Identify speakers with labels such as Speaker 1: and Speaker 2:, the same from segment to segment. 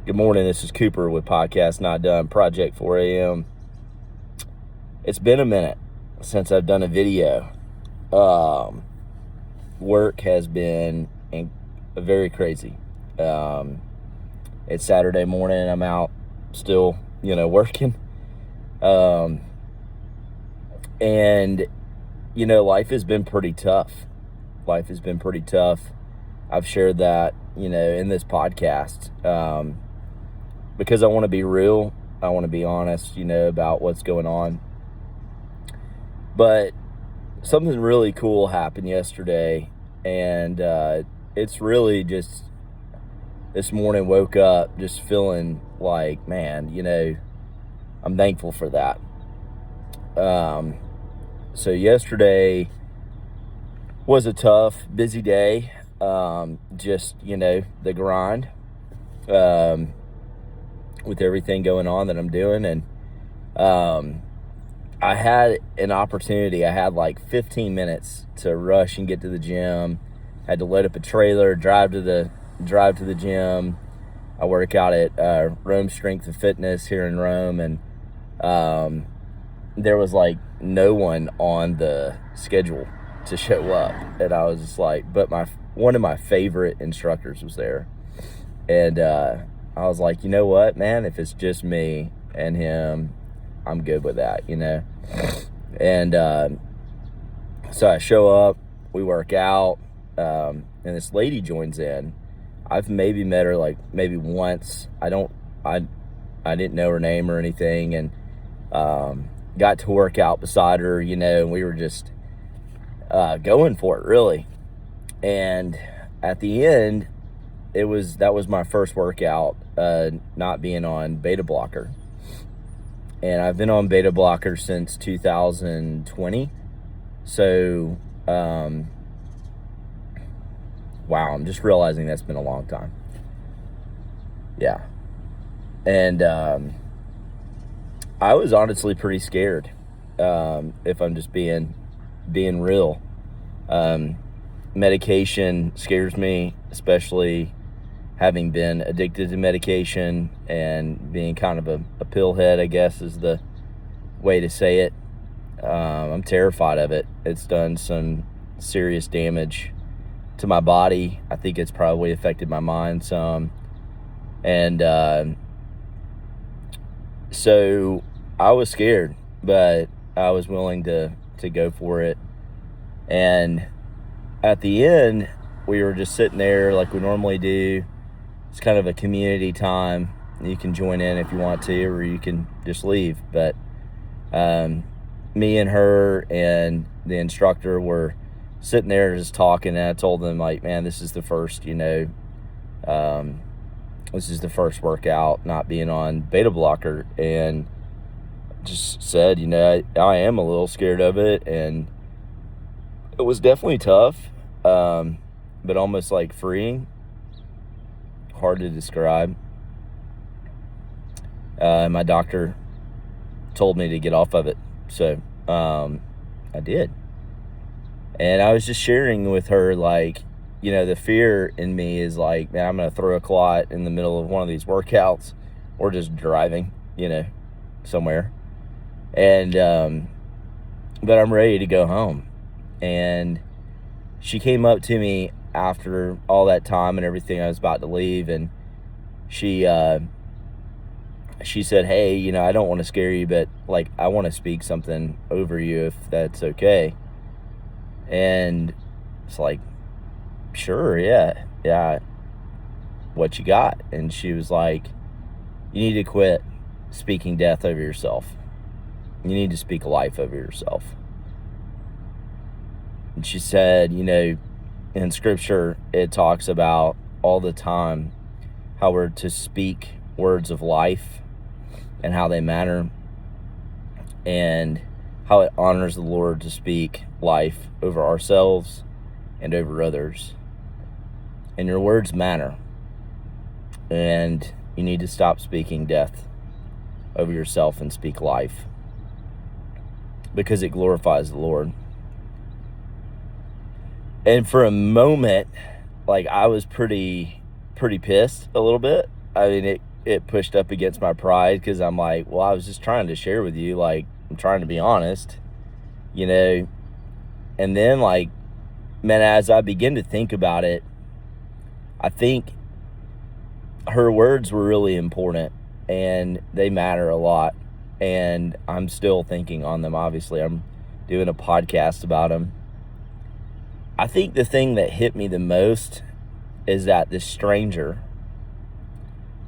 Speaker 1: Good morning, this is Cooper with Podcast Not Done, Project 4 a.m. It's been a minute since I've done a video. Work has been very crazy. It's Saturday morning, I'm out still, working. And, life has been pretty tough. I've shared that, in this podcast, because I want to be real. I want to be honest, about what's going on. But something really cool happened yesterday, and it's really just this morning woke up just feeling like, man, I'm thankful for that. So yesterday was a tough, busy day. Just, the grind, with everything going on that I'm doing. And, I had an opportunity. I had like 15 minutes to rush and get to the gym. Had to load up a trailer, drive to the gym. I work out at, Rome Strength and Fitness here in Rome. And, there was like no one on the schedule to show up, and I was just like, but one of my favorite instructors was there, and I was like, you know what, man, if it's just me and him, I'm good with that, and so I show up, we work out, and this lady joins in. I've maybe met her like maybe once. I didn't know her name or anything, and got to work out beside her, and we were just going for it, really. And at the end, that was my first workout, not being on beta blocker. And I've been on beta blocker since 2020. So, wow, I'm just realizing that's been a long time. Yeah. And I was honestly pretty scared, if I'm just being real. Medication scares me, especially having been addicted to medication and being kind of a pill head, I guess is the way to say it. I'm terrified of it. It's done some serious damage to my body. I think it's probably affected my mind some. And so I was scared, but I was willing to go for it. And at the end, we were just sitting there like we normally do. It's kind of a community time. You can join in if you want to, or you can just leave. But me and her and the instructor were sitting there just talking, and I told them, like, man, this is the first, this is the first workout not being on beta blocker, and just said, I am a little scared of it, and it was definitely tough, but almost like freeing. Hard to describe. My doctor told me to get off of it, so I did. And I was just sharing with her, like, the fear in me is like, man, I'm going to throw a clot in the middle of one of these workouts, or just driving, somewhere. And, but I'm ready to go home. And she came up to me after all that time and everything. I was about to leave, and she said, hey, I don't want to scare you, but like, I want to speak something over you if that's okay. And it's like, sure, yeah, what you got? And she was like, you need to quit speaking death over yourself. You need to speak life over yourself. And she said, in scripture, it talks about all the time how we're to speak words of life and how they matter, and how it honors the Lord to speak life over ourselves and over others. And your words matter. And you need to stop speaking death over yourself and speak life, because it glorifies the Lord. And for a moment, like, I was pretty pissed a little bit. I mean, it pushed up against my pride, because I'm like, well, I was just trying to share with you. Like, I'm trying to be honest, you know. And then, like, man, as I begin to think about it, I think her words were really important, and they matter a lot. And I'm still thinking on them. Obviously, I'm doing a podcast about them. I think the thing that hit me the most is that this stranger,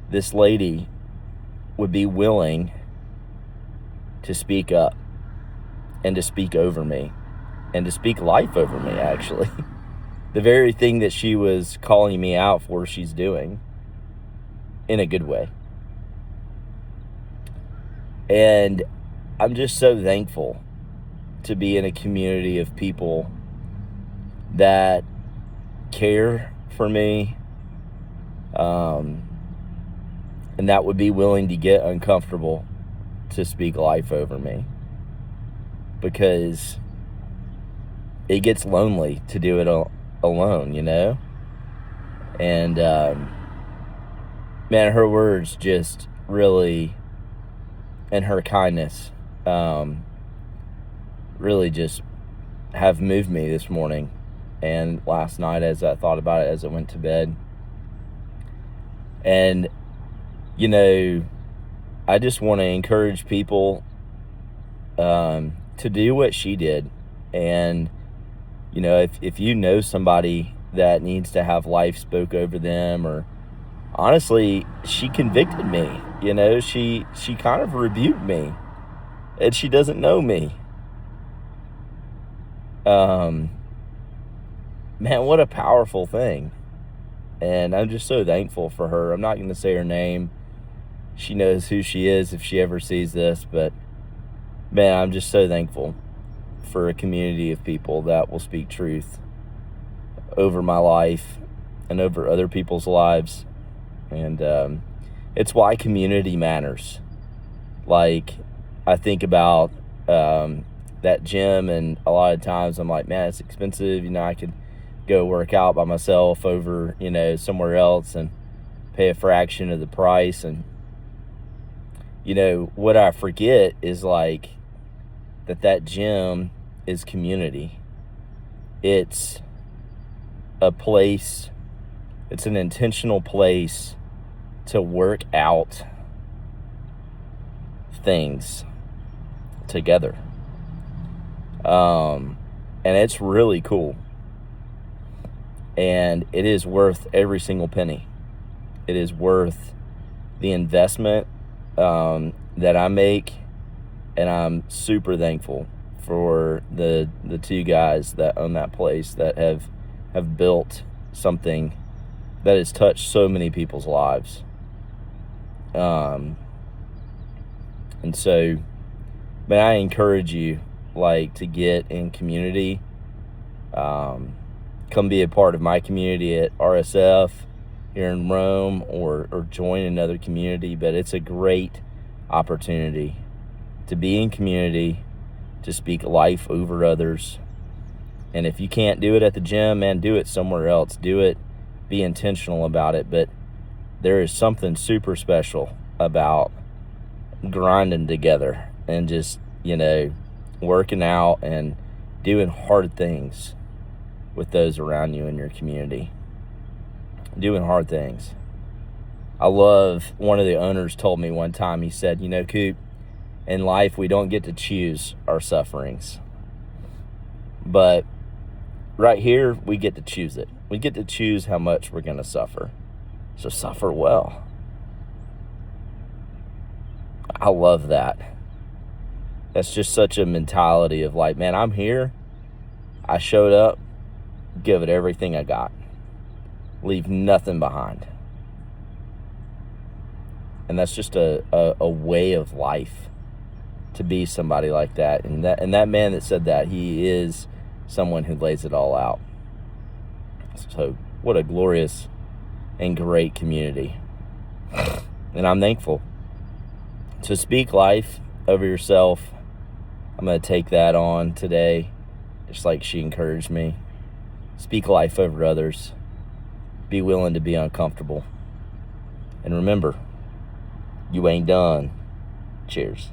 Speaker 1: this lady, would be willing to speak up and to speak over me and to speak life over me, actually. The very thing that she was calling me out for, she's doing in a good way. And I'm just so thankful to be in a community of people that care for me, and that would be willing to get uncomfortable to speak life over me, because it gets lonely to do it alone, you know? And, man, her words just really, and her kindness, really just have moved me this morning and last night as I thought about it as I went to bed. And, you know, I just want to encourage people to do what she did. And, you know, if you know somebody that needs to have life spoke over them, or honestly, she convicted me, you know, she kind of rebuked me, and she doesn't know me. Man, what a powerful thing. And I'm just so thankful for her. I'm not going to say her name. She knows who she is if she ever sees this, but man, I'm just so thankful for a community of people that will speak truth over my life and over other people's lives. And it's why community matters. Like, I think about that gym, and a lot of times I'm like, man, it's expensive. You know, I could go work out by myself over, you know, somewhere else and pay a fraction of the price. And, you know, what I forget is, like, that gym is community. It's a place, it's an intentional place to work out things together. And it's really cool. And it is worth every single penny. It is worth the investment that I make. And I'm super thankful for the two guys that own that place that have built something that has touched so many people's lives. And so, man, I encourage you, like, to get in community. Come be a part of my community at RSF here in Rome, or join another community. But it's a great opportunity to be in community, to speak life over others. And if you can't do it at the gym, man, do it somewhere else. Do it, be intentional about it. But there is something super special about grinding together and just, you know, working out and doing hard things with those around you in your community. Doing hard things. I love, one of the owners told me one time, he said, you know, Coop, in life we don't get to choose our sufferings, but right here we get to choose it. We get to choose how much we're going to suffer. So suffer well. I love that. That's just such a mentality of, like, man, I'm here. I showed up. Give it everything I got. Leave nothing behind. And that's just a way of life, to be somebody like that. And that man that said that, he is someone who lays it all out. So what a glorious and great community. And I'm thankful. To speak life over yourself, I'm going to take that on today, just like she encouraged me. Speak life over others. Be willing to be uncomfortable. And remember, You ain't done. Cheers.